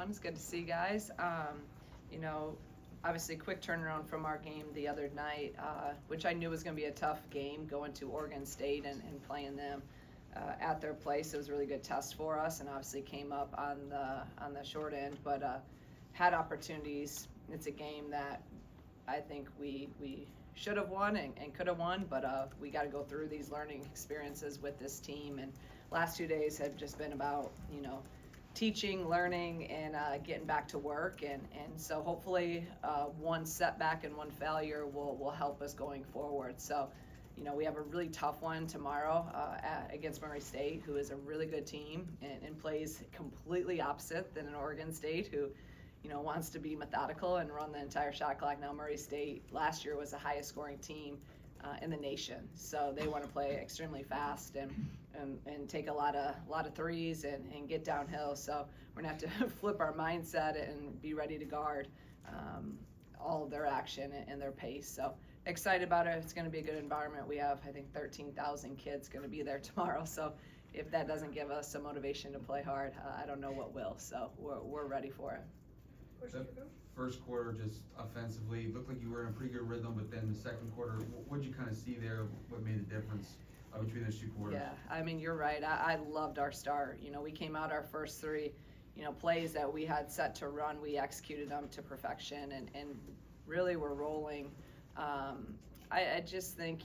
everyone. It's good to see you guys. You know, obviously quick turnaround from our game the other night, which I knew was going to be a tough game going to Oregon State and playing them at their place. It was a really good test for us, and obviously came up on the short end, but had opportunities. It's a game that I think we should have won and could have won, but we got to go through these learning experiences with this team. And last 2 days have just been about, teaching, learning, and getting back to work. And so hopefully one setback and one failure will help us going forward. So, we have a really tough one tomorrow against Murray State, who is a really good team and plays completely opposite than an Oregon State, who wants to be methodical and run the entire shot clock. Now Murray State last year was the highest scoring team in the nation, so they want to play extremely fast and take a lot of threes and get downhill. So we're gonna have to flip our mindset and be ready to guard all of their action and their pace. So excited about it. It's going to be a good environment. We have, I think, 13,000 kids going to be there tomorrow. So if that doesn't give us some motivation to play hard, I don't know what will. So we're ready for it. That first quarter, just offensively, looked like you were in a pretty good rhythm, but then the second quarter, what did you kind of see there? What made the difference between those two quarters? Yeah, I mean, you're right. I loved our start. We came out our first three, plays that we had set to run, we executed them to perfection and really were rolling. I just think,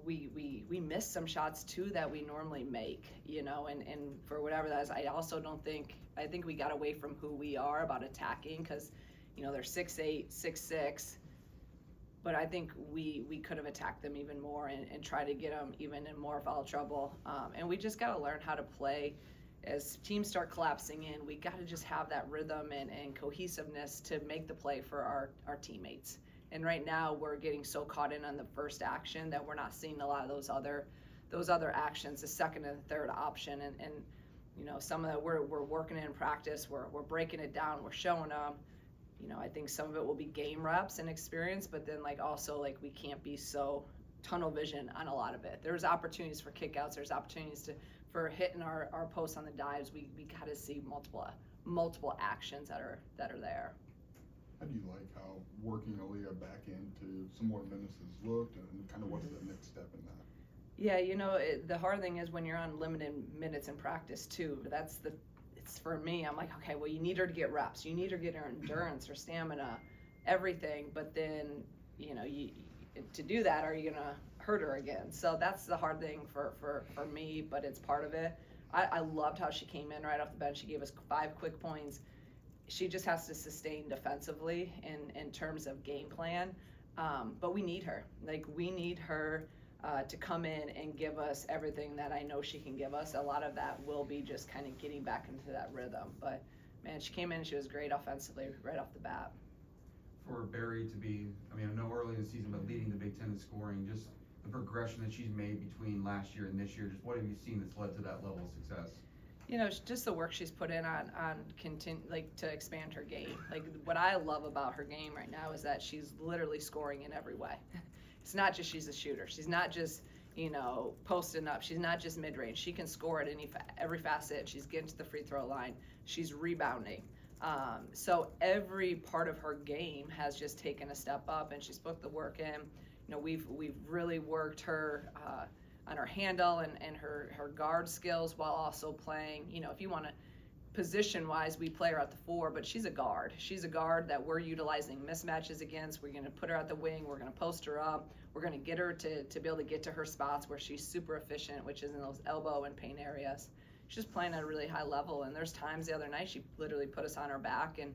we missed some shots too that we normally make, and for whatever that is, I think we got away from who we are about attacking, because they're 6'8", 6'6", but I think we could have attacked them even more and try to get them even in more foul trouble, and we just got to learn how to play. As teams start collapsing in, we got to just have that rhythm and cohesiveness to make the play for our teammates. And right now we're getting so caught in on the first action that we're not seeing a lot of those other actions, the second and the third option. And some of that we're working in practice, we're breaking it down, we're showing them. I think some of it will be game reps and experience, but then also we can't be so tunnel vision on a lot of it. There's opportunities for kickouts, there's opportunities for hitting our posts on the dives. We got to see multiple actions that are there. How do you like how working Aaliyah back into some more minutes has looked, and kind of what's the next step in that? Yeah, the hard thing is when you're on limited minutes in practice too. It's for me. I'm like, okay, well, you need her to get reps, you need her to get her endurance, her stamina, everything. But then, to do that, are you gonna hurt her again? So that's the hard thing for me, but it's part of it. I loved how she came in right off the bench. She gave us 5 quick points. She just has to sustain defensively in terms of game plan, but we need her. We need her to come in and give us everything that I know she can give us. A lot of that will be just kind of getting back into that rhythm. But man, she came in, she was great offensively right off the bat. For Barry to be, I know early in the season, but leading the Big Ten in scoring, just the progression that she's made between last year and this year, just what have you seen that's led to that level of success? Just the work she's put in on to expand her game. What I love about her game right now is that she's literally scoring in every way. It's not just she's a shooter. She's not just posting up. She's not just mid range. She can score at every facet. She's getting to the free throw line. She's rebounding. So every part of her game has just taken a step up, and she's put the work in. We've really worked her on her handle and her guard skills, while also playing, if you want to, position-wise, we play her at the 4, but she's a guard. She's a guard that we're utilizing mismatches against. We're going to put her at the wing. We're going to post her up. We're going to get her to be able to get to her spots where she's super efficient, which is in those elbow and paint areas. She's playing at a really high level, and there's times the other night she literally put us on her back and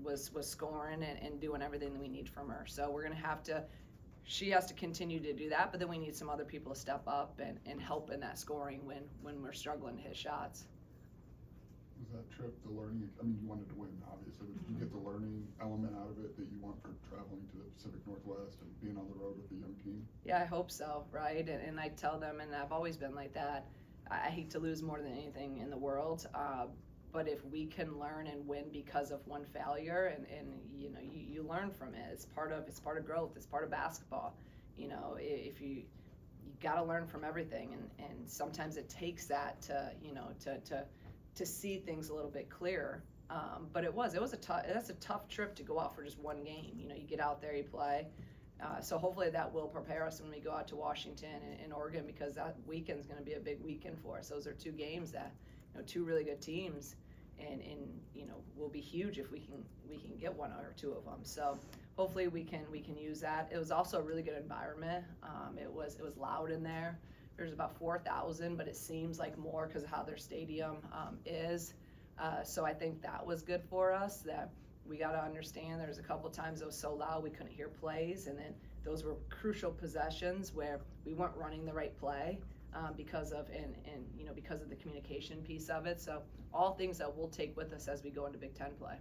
was scoring and doing everything that we need from her. So we're going to have to, she has to continue to do that, but then we need some other people to step up and help in that scoring when we're struggling to hit shots. Was that trip the learning? You wanted to win, obviously, but did you get the learning element out of it that you want for traveling to the Pacific Northwest and being on the road with a young team? Yeah, I hope so, right? And I tell them, and I've always been like that, I hate to lose more than anything in the world, but if we can learn and win because of one failure, and you learn from it. It's part of growth. It's part of basketball. If you got to learn from everything, and sometimes it takes that to to see things a little bit clearer. But that's a tough trip to go out for just one game. You know, you get out there, you play. So hopefully that will prepare us when we go out to Washington and Oregon, because that weekend's going to be a big weekend for us. Those are two games that, you know, two really good teams, and you know, will be huge if we can get one or two of them. So hopefully we can use that. It was also a really good environment. It was loud in there. There's about 4,000, but it seems like more because of how their stadium is. So I think that was good for us. That we got to understand there was a couple times it was so loud we couldn't hear plays, and then those were crucial possessions where we weren't running the right play because of you know, because of the communication piece of it. So all things that we'll take with us as we go into Big Ten play.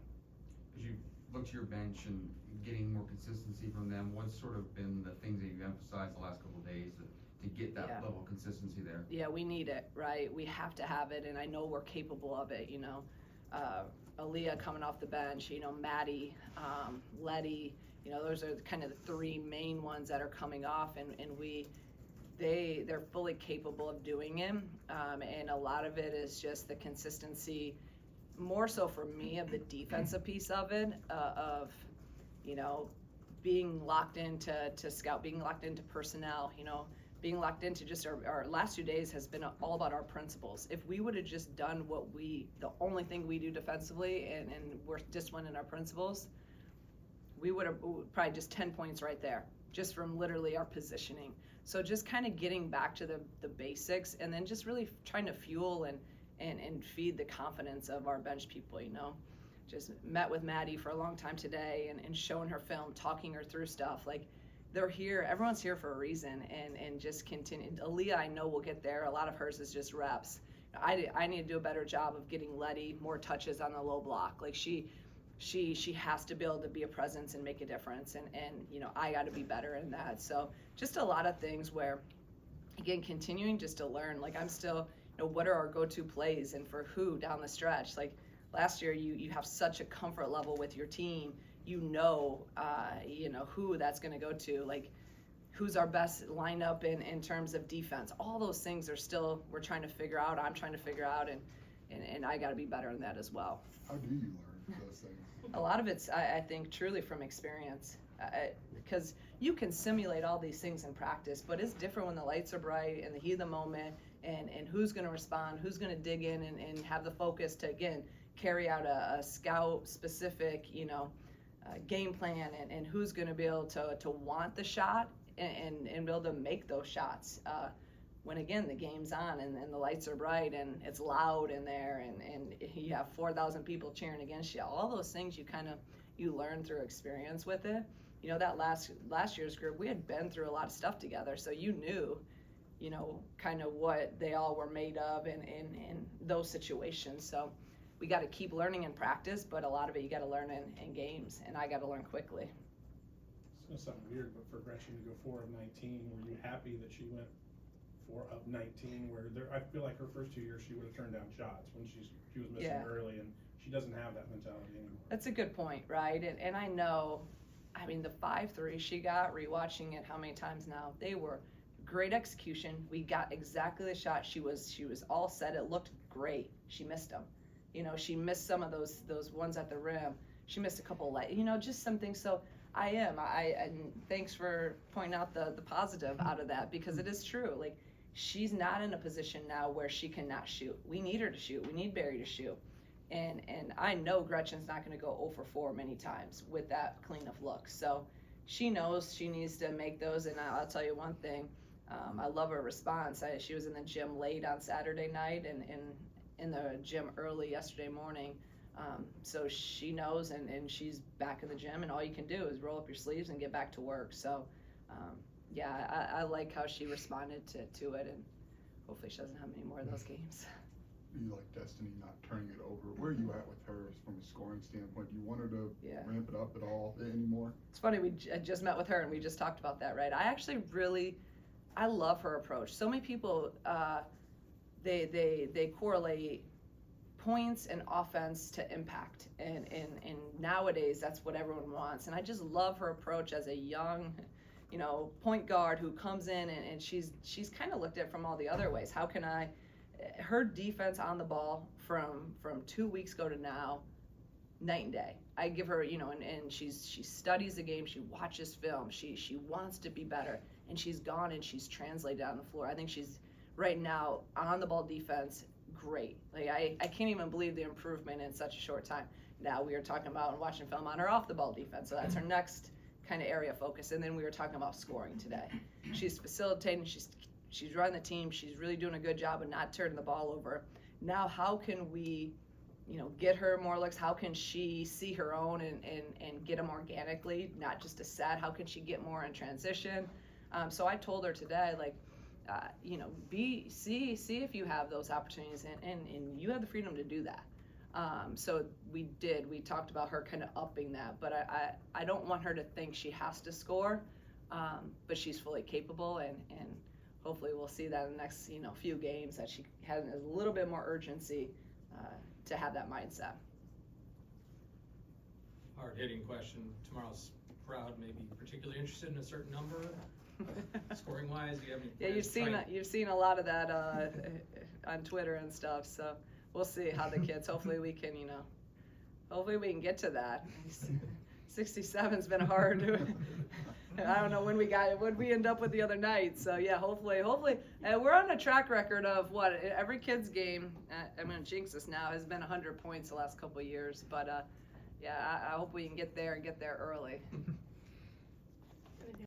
As you look to your bench and getting more consistency from them, what's sort of been the things that you've emphasized the last couple of days to get that level of consistency there? Yeah, we need it, right? We have to have it, and I know we're capable of it. You know, Aaliyah coming off the bench, you know, Maddie, Letty, you know, those are kind of the three main ones that are coming off, and they're fully capable of doing it, and a lot of it is just the consistency, more so for me, of the defensive piece of it, of, you know, being locked into scout, being locked into personnel, you know, being locked into just our last 2 days has been all about our principles. If we would have just done the only thing we do defensively, and we're disciplined in our principles, we would have probably just 10 points right there, just from literally our positioning. So just kind of getting back to the basics, and then just really trying to fuel and feed the confidence of our bench people, you know. Just met with Maddie for a long time today, and showing her film, talking her through stuff. Like, they're here, everyone's here for a reason, and just continue. Aaliyah, I know, will get there. A lot of hers is just reps. I need to do a better job of getting Letty more touches on the low block. Like, she has to be able to be a presence and make a difference, and you know, I got to be better in that. So just a lot of things where, again, continuing just to learn. Like, I'm still, you know, what are our go-to plays and for who down the stretch? Like, last year you have such a comfort level with your team. You know who that's going to go to, like who's our best lineup in terms of defense. All those things are still, we're trying to figure out, I'm trying to figure out, and I got to be better in that as well. How do you learn those things? A lot of it's, I think, truly from experience, because you can simulate all these things in practice, but it's different when the lights are bright and the heat of the moment, and who's going to respond, who's going to dig in and have the focus to, again, carry out a scout specific, you know, game plan, and who's going to be able to want the shot and be able to make those shots when, again, the game's on and the lights are bright and it's loud in there, and you have 4,000 people cheering against you. All those things you learn through experience with it. You know, that last year's group, we had been through a lot of stuff together, so you knew, you know, kind of what they all were made of in those situations. So we got to keep learning in practice, but a lot of it you got to learn in games, and I got to learn quickly. It's going to sound weird, but for Gretchen to go 4 of 19, were you happy that she went 4 of 19? Where I feel like her first 2 years she would have turned down shots when she was missing early, and she doesn't have that mentality anymore. That's a good point, right? And I know, I mean, the 5-3 she got, rewatching it how many times now, they were great execution. We got exactly the shot. She was all set. It looked great. She missed them. You know, she missed some of those ones at the rim. She missed a couple, you know, just something. So and thanks for pointing out the positive out of that, because it is true. Like, she's not in a position now where she cannot shoot. We need her to shoot. We need Barry to shoot. And I know Gretchen's not going to go 0 for 4 many times with that cleanup look. So she knows she needs to make those. And I'll tell you one thing. I love her response. She was in the gym late on Saturday night and in the gym early yesterday morning. So she knows, and she's back in the gym, and all you can do is roll up your sleeves and get back to work. So yeah, I like how she responded to it, and hopefully she doesn't have many more of those games. You like Destiny not turning it over. Where are you at with her from a scoring standpoint? Do you want her to ramp it up at all anymore? It's funny, I just met with her and we just talked about that, right? I actually I love her approach. So many people, they correlate points and offense to impact, and nowadays that's what everyone wants. And I just love her approach as a young, you know, point guard who comes in and she's kind of looked at it from all the other ways. How can I her defense on the ball from 2 weeks ago to now, night and day. I give her, you know, and she studies the game, she watches film, she wants to be better, and she's gone and she's translated on the floor. I think she's right now on the ball defense great. Like I can't even believe the improvement in such a short time. Now we are talking about and watching film on her off the ball defense, so that's her next kind of area of focus. And then we were talking about scoring today. She's facilitating, she's running the team, she's really doing a good job of not turning the ball over. Now how can we, you know, get her more looks? How can she see her own and get them organically, not just a set? How can she get more in transition? So I told her today, like, you know, see if you have those opportunities, and you have the freedom to do that. So we talked about her kind of upping that, but I don't want her to think she has to score, but she's fully capable, and hopefully we'll see that in the next, you know, few games, that she has a little bit more urgency to have that mindset. Hard-hitting question. Tomorrow's crowd may be particularly interested in a certain number, scoring-wise. Do you have any? Yeah, you've seen a lot of that on Twitter and stuff. So we'll see how the kids. Hopefully we can, you know, hopefully we can get to that. 67's been hard. I don't know when we end up with the other night. So yeah, hopefully, we're on a track record of what every kid's game. I'm gonna jinx this now. Has been 100 points the last couple of years, but yeah, I hope we can get there early.